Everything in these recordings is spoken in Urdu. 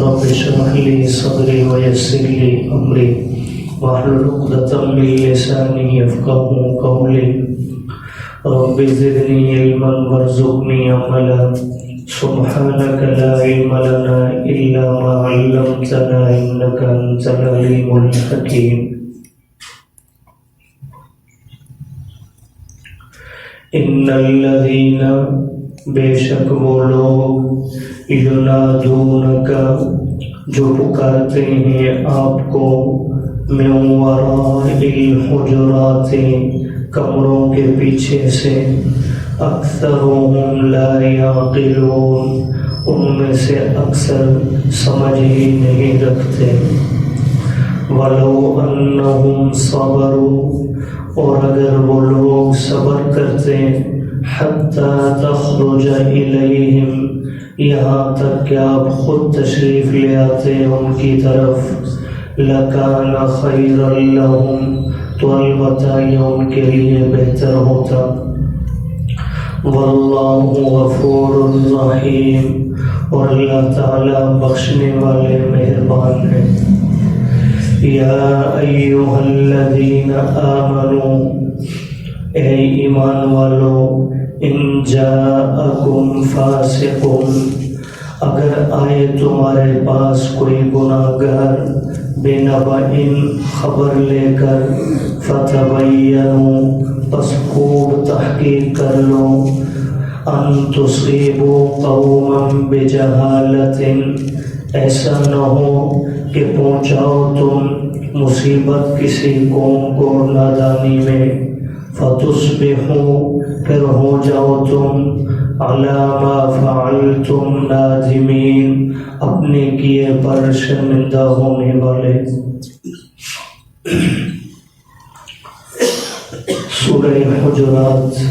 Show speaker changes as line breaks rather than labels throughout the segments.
رب اشرح لي صدري ويسر لي أمري واحلل عقدة من لساني يفقهوا قولي رب زدني علما وارزقني عملا سبحانك لا علم لنا إلا ما علمتنا إنك أنت العليم الحكيم ان الذین بے شک وہ لوگ ینادونک جو پکارتے ہیں آپ کو من وراء الحجرات کمروں کے پیچھے سے اکثرهم لا یعقلون ان میں سے اکثر سمجھ ہی نہیں رکھتے ولو انہم صبروا اور اگر وہ لوگ صبر کرتے حتی تخرج الیہم یہاں تک کہ آپ خود تشریف لے آتے ان کی طرف لکان خیرا لہم تو البتہ یہ ان کے لیے بہتر ہوتا واللہ غفور رحیم اور اللہ تعالی بخشنے والے مہربان ہیں یا ایہا الذین آمنوا اے ایمان والو ان جاءکم فاسق اگر آئے تمہارے پاس کوئی گناہگار بنبأ خبر لے کر فتبینوا پس خوب تحقیق کر لو ان تصیبوا قوما بجہالۃ ایسا نہ ہو کہ پہنچاؤ تم مصیبت کسی قوم کو نادانی میں فتصبحوا پھر ہو جاؤ تم علی ما فعلتم نادمین اپنے کیے پر شرمندہ ہونے والے۔ سورہ حجرات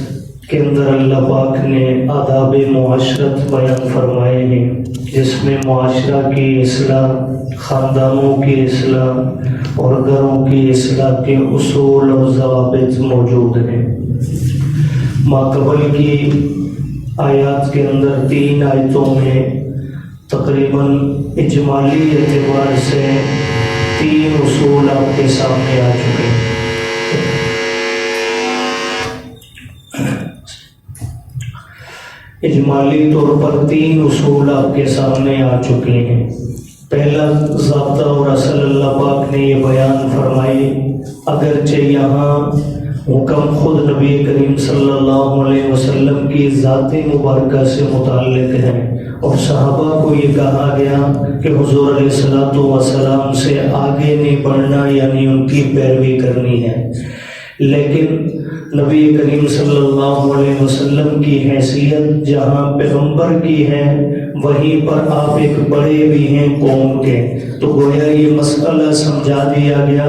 کے اندر اللہ پاک نے آداب معاشرت بیان فرمائے ہیں جس میں معاشرہ کی اصلاح، خاندانوں کی اصلاح اور گھروں کی اصلاح کے اصول اور ضوابط موجود ہیں۔ ماقبل کی آیات کے اندر 3 آیتوں میں تقریباً اجمالی اعتبار سے 3 اصول آپ کے سامنے آ چکے ہیں۔ اجمالی طور پر 3 اصول آپ کے سامنے آ چکے ہیں۔ پہلا ضابطہ اور اصل اللہ پاک نے یہ بیان فرمائی، اگرچہ یہاں حکم خود نبی کریم صلی اللہ علیہ وسلم کی ذات مبارکہ سے متعلق ہے اور صحابہ کو یہ کہا گیا کہ حضور علیہ السلام سے آگے نہیں بڑھنا یعنی ان کی پیروی کرنی ہے، لیکن نبی کریم صلی اللہ علیہ وسلم کی حیثیت جہاں پیغمبر کی ہے وہیں پر آپ ایک بڑے بھی ہیں قوم کے، تو گویا یہ مسئلہ سمجھا دیا گیا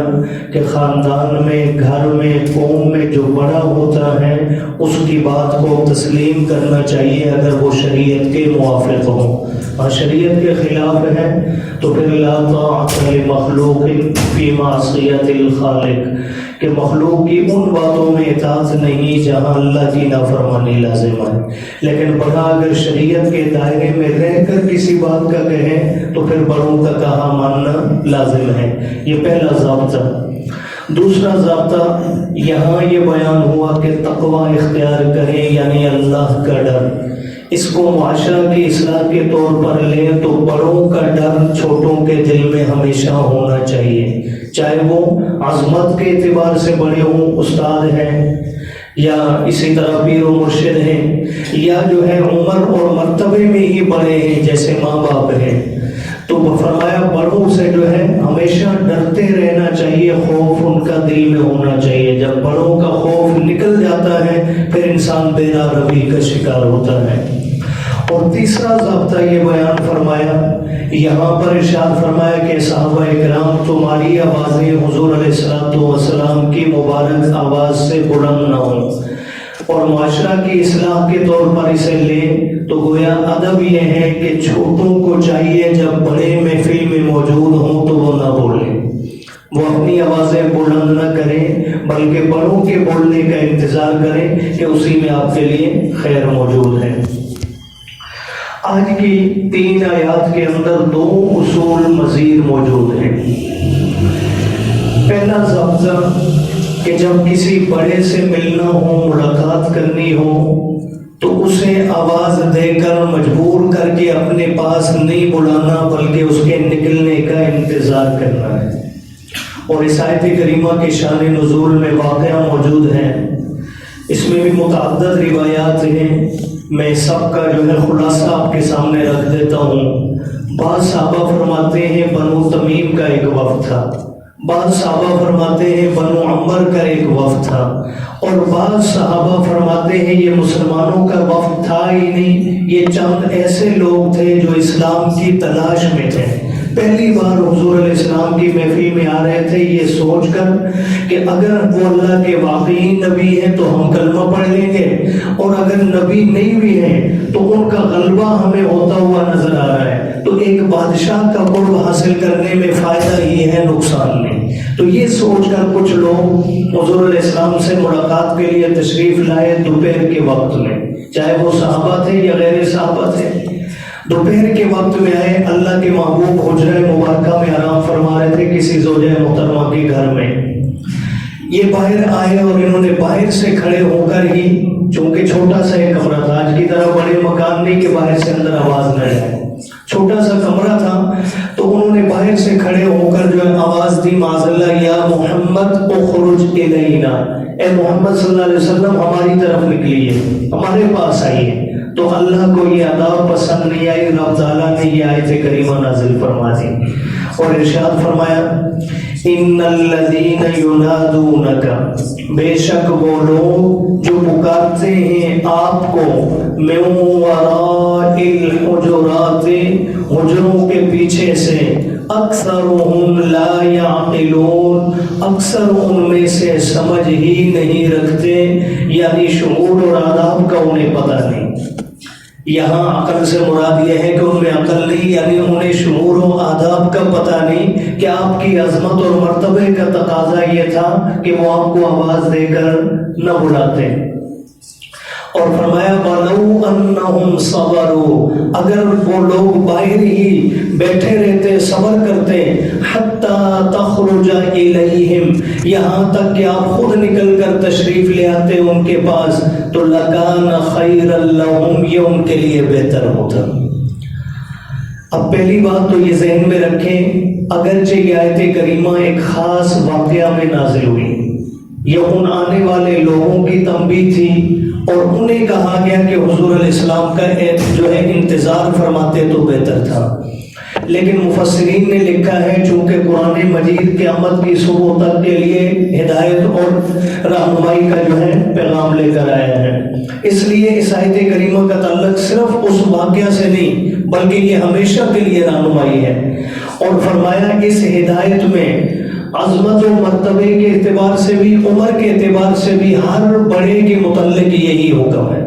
کہ خاندان میں، گھر میں، قوم میں جو بڑا ہوتا ہے اس کی بات کو تسلیم کرنا چاہیے اگر وہ شریعت کے موافق ہو۔ شریعت کے خلاف ہے تو پھر لا طاعت لمخلوق فی معصیت الخالق کہ مخلوق کی ان باتوں میں اطاعت نہیں جہاں اللہ کی نافرمانی لازم ہے، لیکن بڑا اگر شریعت کے دائرے میں رہ کر کسی بات کا کہیں تو پھر بڑوں کا کہا ماننا لازم ہے۔ یہ پہلا ضابطہ۔ دوسرا ضابطہ یہاں یہ بیان ہوا کہ تقوی اختیار کریں یعنی اللہ کا ڈر، اس کو معاشرہ کی اصلاح کے طور پر لیں تو بڑوں کا ڈر چھوٹوں کے دل میں ہمیشہ ہونا چاہیے، چاہے وہ عظمت کے اعتبار سے بڑے ہوں، استاد ہیں یا اسی طرح پیر و مرشد ہیں، یا جو ہے عمر اور مرتبے میں ہی بڑے ہیں جیسے ماں باپ ہیں، تو فرمایا بڑوں سے جو ہے ہمیشہ ڈرتے رہنا چاہیے، خوف ان کا دل میں ہونا چاہیے۔ جب بڑوں کا خوف نکل جاتا ہے پھر انسان بیدار روی کا شکار ہوتا ہے۔ اور تیسرا ضابطہ یہ بیان فرمایا، یہاں پر ارشاد فرمایا کہ صحابہ اکرام تمہاری آوازیں حضور علیہ السلام کی مبارک آواز سے بلند نہ ہوں، اور معاشرہ کی اصلاح کے طور پر اسے لیں تو گویا ادب یہ ہے کہ چھوٹوں کو چاہیے جب بڑے محفل میں موجود ہوں تو وہ نہ بولیں، وہ اپنی آوازیں بلند نہ کریں بلکہ بڑوں کے بولنے کا انتظار کریں کہ اسی میں آپ کے لیے خیر موجود ہے۔ آج کی 3 آیات کے اندر 2 اصول مزید موجود ہیں۔ پہلا ضابطہ کہ جب کسی بڑے سے ملنا ہو، ملاقات کرنی ہو، تو اسے آواز دے کر مجبور کر کے اپنے پاس نہیں بلانا، بلکہ اس کے نکلنے کا انتظار کرنا ہے۔ اور اس آیت کریمہ کے شان نزول میں واقعہ موجود ہے، اس میں بھی متعدد روایات ہیں، میں سب کا خلاصہ آپ کے سامنے رکھ دیتا ہوں۔ بعض صحابہ فرماتے ہیں بنو تمیم کا ایک وفد تھا، بعض صحابہ فرماتے ہیں بنو عمر کا ایک وفد تھا، اور بعض صحابہ فرماتے ہیں یہ مسلمانوں کا وفد تھا ہی نہیں، یہ چند ایسے لوگ تھے جو اسلام کی تلاش میں تھے، پہلی بار حضور علیہ السلام کی محفل میں آ رہے تھے، یہ سوچ کر کہ اگر وہ اللہ کے واقعی نبی ہیں تو ہم کلمہ پڑھ لیں گے، اور اگر نبی نہیں بھی ہیں تو ان کا غلبہ ہمیں ہوتا ہوا نظر آ رہا ہے، تو ایک بادشاہ کا قرب حاصل کرنے میں فائدہ ہی ہے، نقصان نہیں۔ تو یہ سوچ کر کچھ لوگ حضور علیہ السلام سے ملاقات کے لیے تشریف لائے دوپہر کے وقت میں، چاہے وہ صحابہ تھے یا غیر صحابہ تھے۔ دوپہر کے وقت میں آئے، اللہ کے محبوب حجرہ مبارکہ میں آرام فرما رہے تھے کسی زوجہ محترمہ کے گھر میں۔ یہ باہر آئے اور انہوں نے باہر سے کھڑے ہو کر ہی، چونکہ چھوٹا سا ایک کمرہ تھا، آج کی طرح بڑے مکان نہیں کہ باہر سے اندر آواز نہ جائے، چھوٹا سا کمرہ تھا، تو انہوں نے باہر سے کھڑے ہو کر آواز دی، معاذ اللہ، یا محمد اخرج الینا، اے محمد صلی اللہ علیہ وسلم ہماری طرف نکلیے، ہمارے پاس آئیے۔ تو اللہ کو یہ ادا پسند نہیں آئی، رب تعالیٰ نے یہ آیت کریمہ نازل فرما دی اور ارشاد فرمایا، ان الذین ینادونک، بے شک وہ لوگ جو پکارتے ہیں آپ کو، من وراء الحجرات، حجروں کے پیچھے سے، اکثرهم لا یعقلون، اکثر ان میں سے سمجھ ہی نہیں رکھتے، یعنی شعور اور آداب کا انہیں پتہ نہیں۔ یہاں عقل سے مراد یہ ہے کہ ان میں عقل نہیں، یعنی انہیں شعور و آداب کا پتہ نہیں کہ آپ کی عظمت اور مرتبے کا تقاضا یہ تھا کہ وہ آپ کو آواز دے کر نہ بلاتے۔ اور فرمایا وَلَوْ أَنَّهُمْ صَبَرُوا، اگر وہ لوگ باہر ہی بیٹھے رہتے، صبر کرتے، حَتَّى تَخْرُجَ إِلَيْهِمْ، یہاں تک کہ آپ خود نکل کر تشریف لے آتے ان کے پاس، تو لَكَانَ خَيْرًا لَهُمْ، یہ ان کے لیے بہتر ہوتا۔ اب پہلی بات تو یہ ذہن میں رکھیں، اگرچہ یہ آیت کریمہ ایک خاص واقعہ میں نازل ہوئی، یہ ان آنے والے لوگوں کی تنبیہ تھی، اور انہیں کہا گیا کہ حضور علیہ السلام کا انتظار فرماتے تو بہتر تھا، لیکن مفسرین نے لکھا ہے چونکہ قرآن مجید قیامت کی صبح تک کے لیے ہدایت اور رہنمائی کا پیغام لے کر آیا ہے، اس لیے اس آیت کریمہ کا تعلق صرف اس واقعہ سے نہیں بلکہ یہ ہمیشہ کے لیے رہنمائی ہے۔ اور فرمایا اس ہدایت میں عظمت و مرتبے کے اعتبار سے بھی، عمر کے اعتبار سے بھی، ہر بڑے کے متعلق یہی حکم ہے۔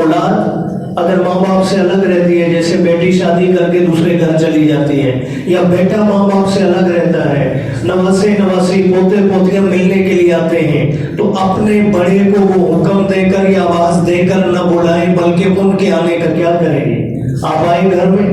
اولاد اگر ماں باپ سے الگ رہتی ہے، جیسے بیٹی شادی کر کے دوسرے گھر چلی جاتی ہے، یا بیٹا ماں باپ سے الگ رہتا ہے، نواسے نواسی پوتے پوتیاں ملنے کے لیے آتے ہیں، تو اپنے بڑے کو وہ حکم دے کر یا آواز دے کر نہ بلائیں، بلکہ ان کے آنے کا کیا کریں گے؟ آپ آئے گھر میں،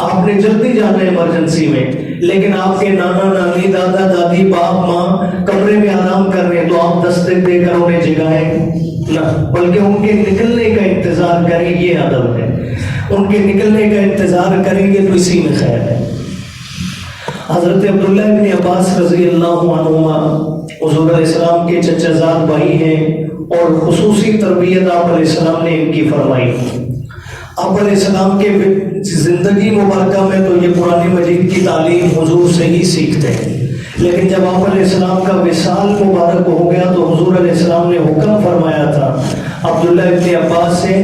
آپ نے جلدی جانا ہے ایمرجنسی میں، لیکن آپ کے نانا نانی دادا دادی باپ ماں کمرے میں آرام کر رہے ہیں، تو آپ دستک دے کر انہیں جگائیں نہ، بلکہ ان کے نکلنے کا انتظار کریں، یہ ادب ہے۔ ان کے نکلنے کا انتظار کریں گے تو اسی میں خیر ہے۔ حضرت عبداللہ ابن عباس رضی اللہ عنہما حضور علیہ السلام کے چچا زاد بھائی ہیں، اور خصوصی تربیت آپ علیہ السلام نے ان کی فرمائی۔ آپ علیہ السلام کے زندگی مبارکہ میں تو یہ قرآن مجید کی تعلیم حضور سے ہی سیکھتے ہیں، لیکن جب آپ علیہ السلام کا وصال مبارک ہو گیا تو حضور علیہ السلام نے حکم فرمایا تھا عبداللہ ابن عباس سے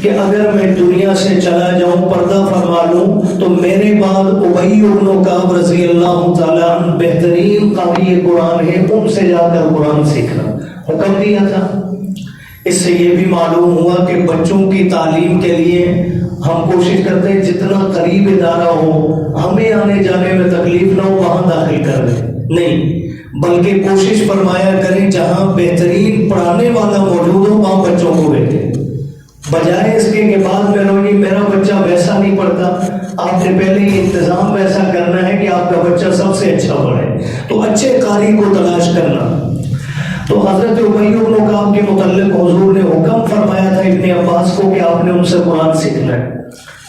کہ اگر میں دنیا سے چلا جاؤں، پردہ فرما لوں، تو میرے بعد ابی بن کعب رضی اللہ تعالیٰ عنہ بہترین قاری قرآن ہے، ان سے جا کر قرآن سیکھنا حکم دیا تھا۔ اس سے یہ بھی معلوم ہوا کہ بچوں کی تعلیم کے لیے ہم کوشش کرتے ہیں جتنا قریب ادارہ ہو، ہمیں آنے جانے میں تکلیف نہ ہو، وہاں داخل کر دیں، نہیں، بلکہ کوشش فرمایا کریں جہاں بہترین پڑھانے والا موجود ہو وہاں بچوں کو بھیجیں۔ بجائے اس کے کہ بعد میں روئی میرا بچہ ویسا نہیں پڑھتا، آپ نے پہلے یہ انتظام ویسا کرنا ہے کہ آپ کا بچہ سب سے اچھا پڑھے، تو اچھے قاری کو تلاش کرنا۔ تو حضرت ابی بن کعب کے متعلق حضور نے حکم فرمایا تھا ابن عباس کو کہ آپ نے ان سے قرآن سیکھنا ہے،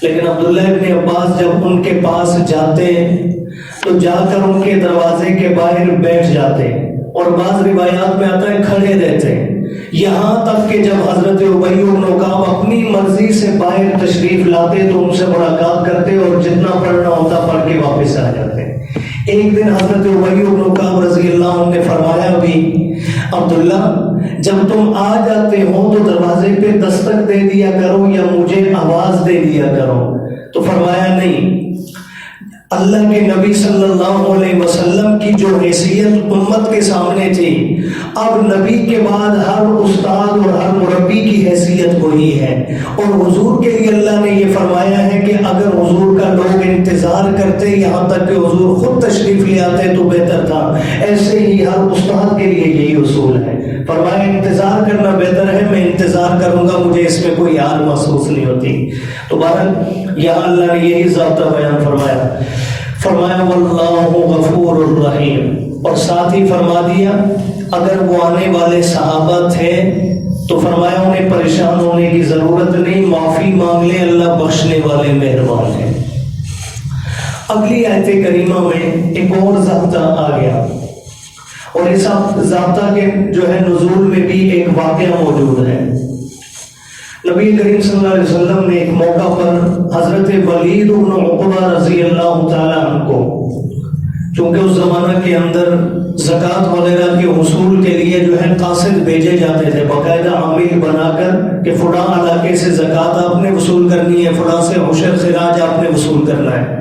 لیکن عبداللہ ابن عباس جب ان کے پاس جاتے تو جا کر ان کے دروازے کے باہر بیٹھ جاتے، اور بعض روایات میں آتا ہے کھڑے رہتے، یہاں تک کہ جب حضرت ابی بن کعب اپنی مرضی سے باہر تشریف لاتے تو ان سے ملاقات کرتے اور جتنا پڑھنا ہوتا پڑھ کے واپس آ جاتے۔ ایک دن حضرت ابی بن کعب رضی اللہ عنہ نے فرمایا بھی عبداللہ جب تم آ جاتے ہو تو دروازے پہ دستک دے دیا کرو یا مجھے آواز دے دیا کرو، تو فرمایا نہیں، اللہ کے نبی صلی اللہ علیہ وسلم کی جو حیثیت امت کے سامنے تھی، اب نبی کے بعد ہر استاد اور ہر مربی کی حیثیت وہی ہے، اور حضور کے لیے اللہ نے یہ فرمایا ہے کہ اگر حضور کا لوگ انتظار کرتے یہاں تک کہ حضور خود تشریف لے آتے تو بہتر تھا، ایسے ہی ہر استاد کے لیے یہی اصول ہے، فرمایا انتظار کرنا بہتر ہے، میں انتظار کروں گا، مجھے اس میں کوئی یار محسوس نہیں ہوتی۔ تو بہرحال یہاں اللہ نے یہی ضابطہ بیان فرمایا واللہ غفور الرحیم، اور ساتھ ہی فرما دیا اگر وہ آنے والے صحابہ تھے تو فرمایا انہیں پریشان ہونے کی ضرورت نہیں، معافی مانگ لیں، اللہ بخشنے والے مہربان ہیں۔ اگلی آیت کریمہ میں ایک اور ضابطہ آ گیا، اور اس ضابطہ کے جو ہے نزول میں بھی ایک واقعہ موجود ہے۔ نبی کریم صلی اللہ علیہ وسلم نے ایک موقع پر حضرت ولید بن عقبہ رضی اللہ تعالیٰ عنہ کو، چونکہ اس زمانہ کے اندر زکوٰۃ وغیرہ کے حصول کے لیے جو ہے قاصد بھیجے جاتے تھے باقاعدہ عامل بنا کر کہ فلاں علاقے سے زکوٰۃ آپ نے وصول کرنی ہے، فلاں سے عشر خراج آپ نے وصول کرنا ہے۔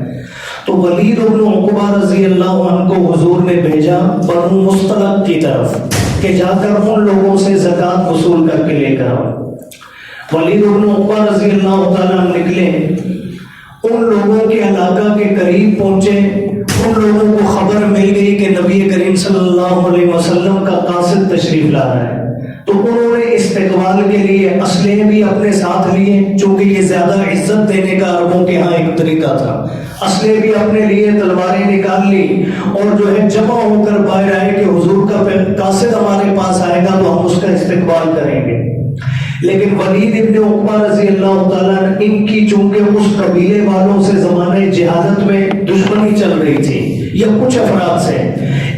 تو ولید بن عقبہ رضی اللہ عنہ کو حضور نے بھیجا بنو مصطلق کی طرف کہ جا کر ان لوگوں سے زکوٰۃ وصول کر کے لے کر آؤ۔ ولید بن عقبہ رضی اللہ تعالیٰ نکلے، ان لوگوں کے علاقہ کے قریب پہنچے، ان لوگوں کو خبر مل گئی کہ نبی کریم صلی اللہ علیہ وسلم کا قاصد تشریف لا رہا ہے، تو انہوں نے استقبال کے لیے اسلحے بھی اپنے ساتھ لیے، چونکہ یہ زیادہ عزت دینے کا عربوں کے ہاں ایک طریقہ تھا، اسلحے بھی اپنے لیے، تلواریں نکال لی، اور جو ہے جمع ہو کر باہر آئے کہ حضور کا قاصد ہمارے پاس آئے گا تو ہم اس کا استقبال کریں گے۔ لیکن ولید ابن عقبہ رضی اللہ تعالیٰ ان کی چونکہ اس قبیلے والوں سے زمانے جہادت میں دشمنی چل رہی تھی یا کچھ افراد سے،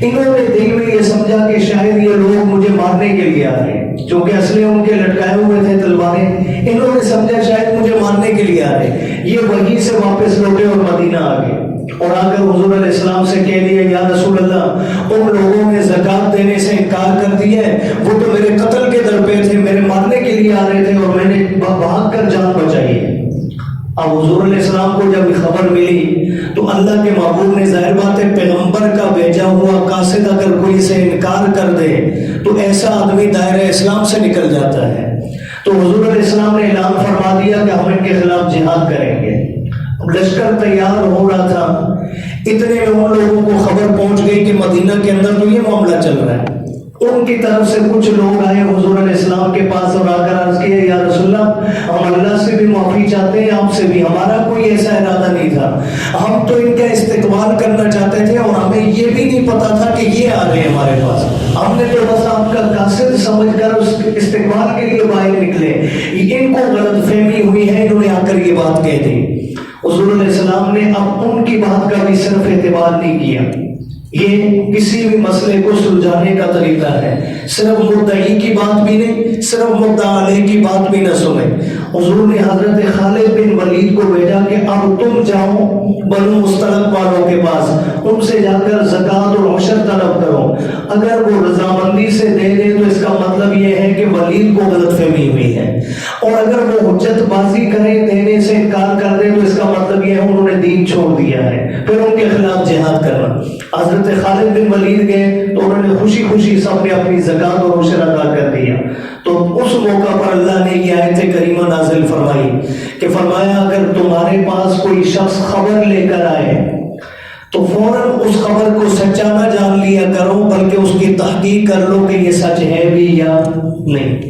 انہوں نے دل میں یہ سمجھا کہ شاید یہ لوگ مجھے مارنے کے لیے آ رہے ہیں، چونکہ اسلحے ان کے لٹکائے ہوئے تھے تلواریں، انہوں نے سمجھا شاید مجھے مارنے کے لیے آ رہے ہیں، یہ وہیں سے واپس لوٹے اور مدینہ آ گئے، اور آ کر حضور علیہ السلام سے کہہ دیا یا رسول اللہ ان لوگوں نے زکوٰۃ دینے سے انکار کر دیا ہے، وہ تو میرے قتل کے در پہ تھے، میرے مارنے کے لیے آ رہے تھے اور میں نے بھاگ کر جان بچائی ہے۔ اب حضور علیہ السلام کو جب خبر ملی تو اللہ کے محبوب نے ظاہر بات ہے پیغمبر کا بھیجا ہوا قاصد اگر کوئی سے انکار کر دے تو ایسا آدمی دائرہ اسلام سے نکل جاتا ہے، تو حضور علیہ السلام نے اعلان فرما دیا کہ ہم ان کے خلاف جہاد کریں گے۔ لشکر تیار ہو رہا تھا، اتنے میں ان لوگوں کو خبر پہنچ گئی کہ مدینہ کے اندر تو یہ معاملہ چل رہا ہے، ان کی طرف سے کچھ لوگ آئے حضور علیہ السلام کے پاس اور آ کر عرض کیا یا رسول اللہ ہم اللہ سے بھی معافی چاہتے ہیں، آپ سے بھی، ہمارا کوئی ایسا ارادہ نہیں تھا، ہم تو ان کا استقبال کرنا چاہتے تھے اور ہمیں یہ بھی نہیں پتا تھا کہ یہ آ رہے ہیں ہمارے پاس، ہم نے تو بس آپ کا قاصد سمجھ کر اس استقبال کے لیے باہر نکلے، ان کو غلط فہمی ہوئی ہے، انہوں نے آ کر یہ بات کہہ دی۔ حضور علیہ السلام نے اب ان کی بات کا بھی صرف اعتبار نہیں کیا، یہ کسی بھی مسئلے کو سلجھانے کا طریقہ ہے، صرف مدعی کی بات بھی نہیں، صرف مدعا علیہ کی بات بھی نہ سنے۔ حضور نے حضرت خالد بن ولید کو بھیجا کہ اب تم جاؤ بنو مصطلق والوں کے پاس، ان سے جا کر زکوٰۃ اور عشر طلب کرو، اگر وہ رضامندی سے دے دے تو اس کا مطلب یہ ہے کہ ولید کو غلط فہمی ہوئی ہے، اور اگر وہ حجت بازی کرے دینے سے انکار کر دے تو اس کا مطلب یہ ہے انہوں نے دین چھوڑ دیا ہے، پھر ان کے خلاف جہاد کرنا۔ حضرت خالد بن ولید گئے تو انہوں نے خوشی خوشی سب نے اپنی زکوٰۃ اور عشر ادا کر دیا۔ تو اس موقع پر اللہ نے یہ آیت کریمہ نازل فرمائی کہ فرمایا اگر تمہارے پاس کوئی شخص خبر لے کر آئے تو فوراً اس خبر کو سچا نہ جان لیا کرو، بلکہ اس کی تحقیق کر لو کہ یہ سچ ہے بھی یا نہیں۔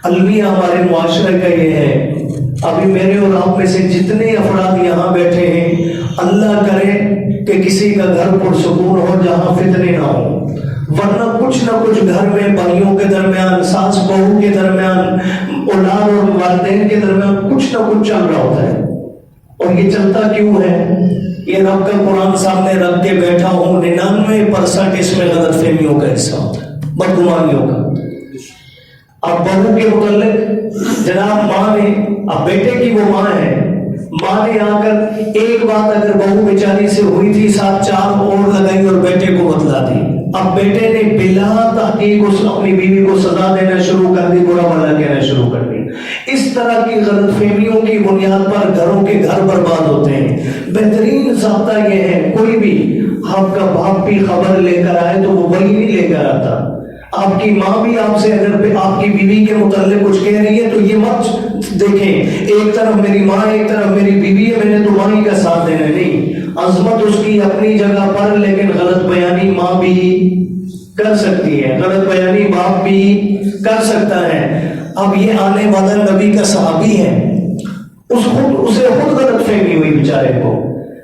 المیہ ہمارے معاشرے کا یہ ہے. ابھی میرے اور آپ میں سے جتنے افراد یہاں بیٹھے ہیں، اللہ کرے کہ کسی کا گھر پرسکون ہو جہاں فتنے نہ ہو، ورنہ کچھ نہ کچھ گھر میں بھائیوں کے درمیان، ساس بہو کے درمیان، اولاد اور والدین کے درمیان کچھ نہ کچھ چل رہا ہوتا ہے. اور یہ چلتا کیوں ہے؟ یہ رب کا قرآن سامنے رکھ کے بیٹھا ہوں، 99% اس میں غلط فہمیوں کا حصہ ہوتا ہے، بدگمانیوں کا. اب بہو کے متعلق جناب ماں نے، اب بیٹے کی وہ ماں ہے، ماں نے آ کر ایک بات اگر بہو بیچاری سے ہوئی تھی، 7-4 اور لگائی اور بیٹے کو بتلا دی. اب بیٹے نے بلا تحقیق اپنی بیوی کو سزا دینا شروع کر دی، برا بھلا کہنا شروع کر دی. اس طرح کی غلط فہمیوں کی بنیاد پر گھروں کے گھر برباد ہوتے ہیں. بہترین ضابطہ یہ ہے، کوئی بھی آپ کا باپ بھی خبر لے کر آئے تو وہ وہی نہیں لے کر آتا. آپ کی ماں بھی آپ سے اگر آپ کی بیوی کے متعلق کچھ کہہ رہی ہے تو یہ مت دیکھیں ایک طرف میری ماں ایک طرف میری بیوی ہے، میں نے تو ماں ہی کا ساتھ دینا. نہیں، عظمت اس کی اپنی جگہ پر، لیکن غلط بیانی ماں بھی کر سکتی ہے، غلط بیانی باپ بھی کر سکتا ہے. اب یہ آنے والا نبی کا صحابی ہے، اسے خود غلط فہمی ہوئی بیچارے کو.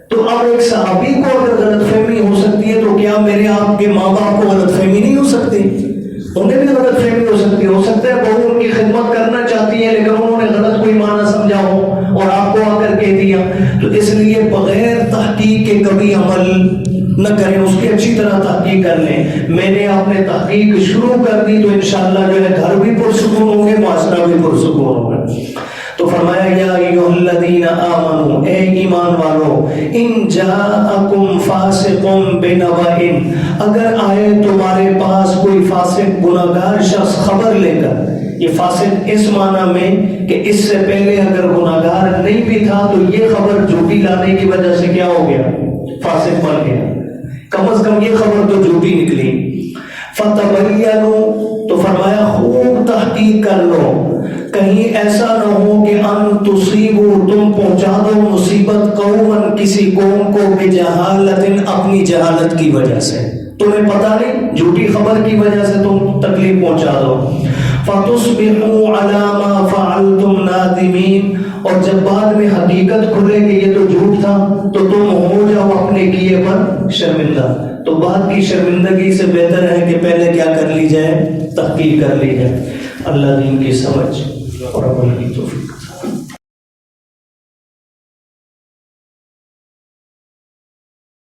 تو اب ایک صحابی کو اگر غلط فہمی ہو سکتی ہے تو کیا میرے آپ کے ماں باپ کو غلط فہمی نہیں ہو سکتی؟ انہیں بھی غلط فہمی ہو سکتی ہے. ہو سکتا ہے بہو ان کی خدمت کرنا چاہتی ہے لیکن انہوں نے غلط کوئی معنی سمجھا ہو اور آپ کو آ کر کہہ دیا. تو اس لیے بغیر تحقیق کے کبھی عمل نہ کریں، اس کی اچھی طرح تحقیق کر لیں. میں نے آپ نے تحقیق شروع کر دی تو انشاءاللہ جو ہے گھر بھی پرسکون ہوں گے، معاشرہ بھی پرسکون ہوگا. تو فرمایا یا ایھا الذین آمنوا، اے ایمان والو، ان جاءکم فاسق بنبأ، اگر آئے تمہارے پاس کوئی فاسق گناہگار شخص خبر لے کر. یہ فاسق اس معنی میں کہ اس سے پہلے اگر گناہگار نہیں بھی تھا تو یہ خبر جھوٹی لانے کی وجہ سے کیا ہو گیا؟ فاسق بن گیا. کم از کم یہ خبر تو جھوٹی نکلی. فتبینوا، تو فرمایا خوب تحقیق کر لو، کہیں ایسا نہ ہو کہ ان تصیبوا، تم پہنچا دو مصیبت، قومن، کسی قوم کو، بجہالت، اپنی جہالت کی وجہ سے. تمہیں پتہ نہیں، جھوٹی خبر کی وجہ سے تم تکلیف پہنچا دو. فتصبحوا علی ما فعلتم نادمین، اور جب بعد میں حقیقت کھلے کہ یہ تو جھوٹ تھا تو تم ہو جاؤ اپنے کیے پر شرمندہ. تو بعد کی شرمندگی سے بہتر ہے کہ پہلے کیا کر لی جائے؟ تحقیق کر لی جائے. اللہ دین کی سمجھ اور عمل کی توفیق.